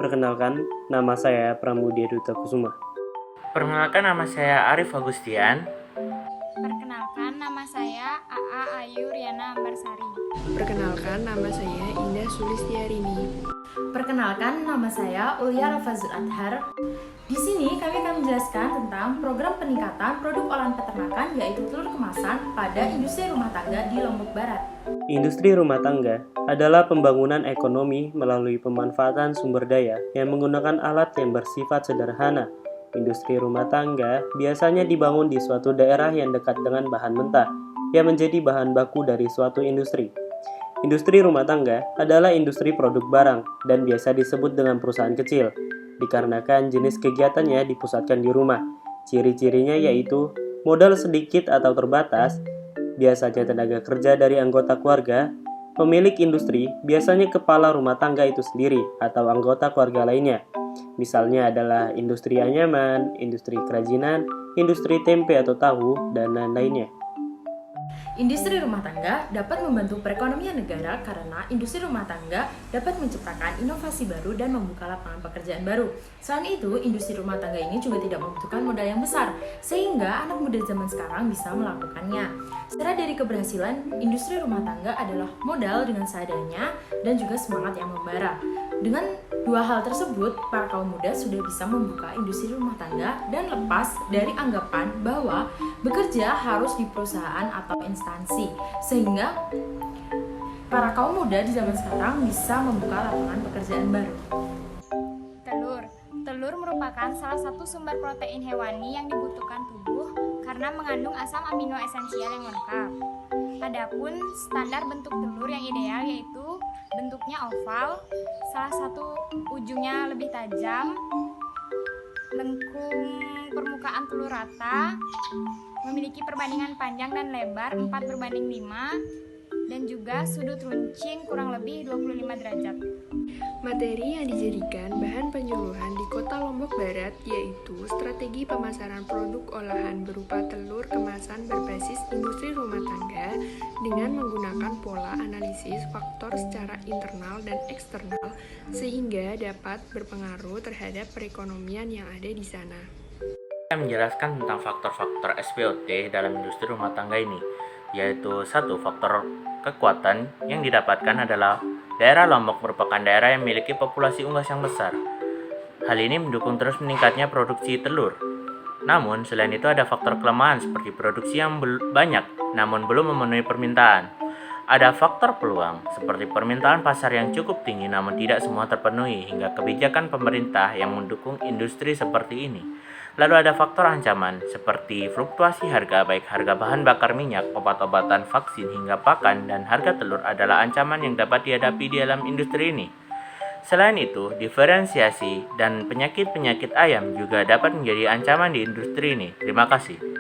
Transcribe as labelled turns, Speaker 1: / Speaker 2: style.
Speaker 1: Perkenalkan, nama saya Pramudia Duta Kusuma.
Speaker 2: Perkenalkan, nama saya Arif Agustian.
Speaker 3: Perkenalkan, nama saya AA Ayu Riana Ambarsari.
Speaker 4: Perkenalkan, nama saya Indah Sulistiarini.
Speaker 5: Perkenalkan, nama saya Ulya Rafazul Adhar. Di sini kami akan menjelaskan tentang program peningkatan produk olahan peternakan yaitu telur kemasan pada industri rumah tangga di Lombok Barat.
Speaker 1: Industri rumah tangga adalah pembangunan ekonomi melalui pemanfaatan sumber daya yang menggunakan alat yang bersifat sederhana. Industri rumah tangga biasanya dibangun di suatu daerah yang dekat dengan bahan mentah yang menjadi bahan baku dari suatu industri. Industri rumah tangga adalah industri produk barang dan biasa disebut dengan perusahaan kecil, dikarenakan jenis kegiatannya dipusatkan di rumah. Ciri-cirinya yaitu modal sedikit atau terbatas, biasanya tenaga kerja dari anggota keluarga, pemilik industri biasanya kepala rumah tangga itu sendiri atau anggota keluarga lainnya. Misalnya adalah industri anyaman, industri kerajinan, industri tempe atau tahu, dan lain-lainnya.
Speaker 5: Industri rumah tangga dapat membantu perekonomian negara karena industri rumah tangga dapat menciptakan inovasi baru dan membuka lapangan pekerjaan baru. Selain itu, industri rumah tangga ini juga tidak membutuhkan modal yang besar, sehingga anak muda zaman sekarang bisa melakukannya. Secara dari keberhasilan, industri rumah tangga adalah modal dengan seadanya dan juga semangat yang membara. Dengan dua hal tersebut, para kaum muda sudah bisa membuka industri rumah tangga dan lepas dari anggapan bahwa bekerja harus di perusahaan atau instansi, sehingga para kaum muda di zaman sekarang bisa membuka lapangan pekerjaan baru.
Speaker 3: Telur merupakan salah satu sumber protein hewani yang dibutuhkan tubuh karena mengandung asam amino esensial yang lengkap. Adapun standar bentuk telur yang ideal yaitu bentuknya oval, salah satu ujungnya lebih tajam, lengkung permukaan telur rata, memiliki perbandingan panjang dan lebar 4:5, dan juga sudut runcing kurang lebih 25 derajat.
Speaker 4: Materi yang dijadikan bahan penyuluhan di Kota Lombok Barat yaitu strategi pemasaran produk olahan berupa telur kemasan berbasis industri rumah tangga dengan menggunakan pola analisis faktor secara internal dan eksternal sehingga dapat berpengaruh terhadap perekonomian yang ada di sana.
Speaker 2: Saya menjelaskan tentang faktor-faktor SPOT dalam industri rumah tangga ini, yaitu satu, faktor kekuatan yang didapatkan adalah daerah Lombok merupakan daerah yang memiliki populasi unggas yang besar. Hal ini mendukung terus meningkatnya produksi telur. Namun, selain itu ada faktor kelemahan seperti produksi yang banyak namun belum memenuhi permintaan. Ada faktor peluang seperti permintaan pasar yang cukup tinggi namun tidak semua terpenuhi hingga kebijakan pemerintah yang mendukung industri seperti ini. Lalu ada faktor ancaman seperti fluktuasi harga baik harga bahan bakar minyak, obat-obatan, vaksin hingga pakan dan harga telur adalah ancaman yang dapat dihadapi di dalam industri ini. Selain itu, diferensiasi dan penyakit-penyakit ayam juga dapat menjadi ancaman di industri ini. Terima kasih.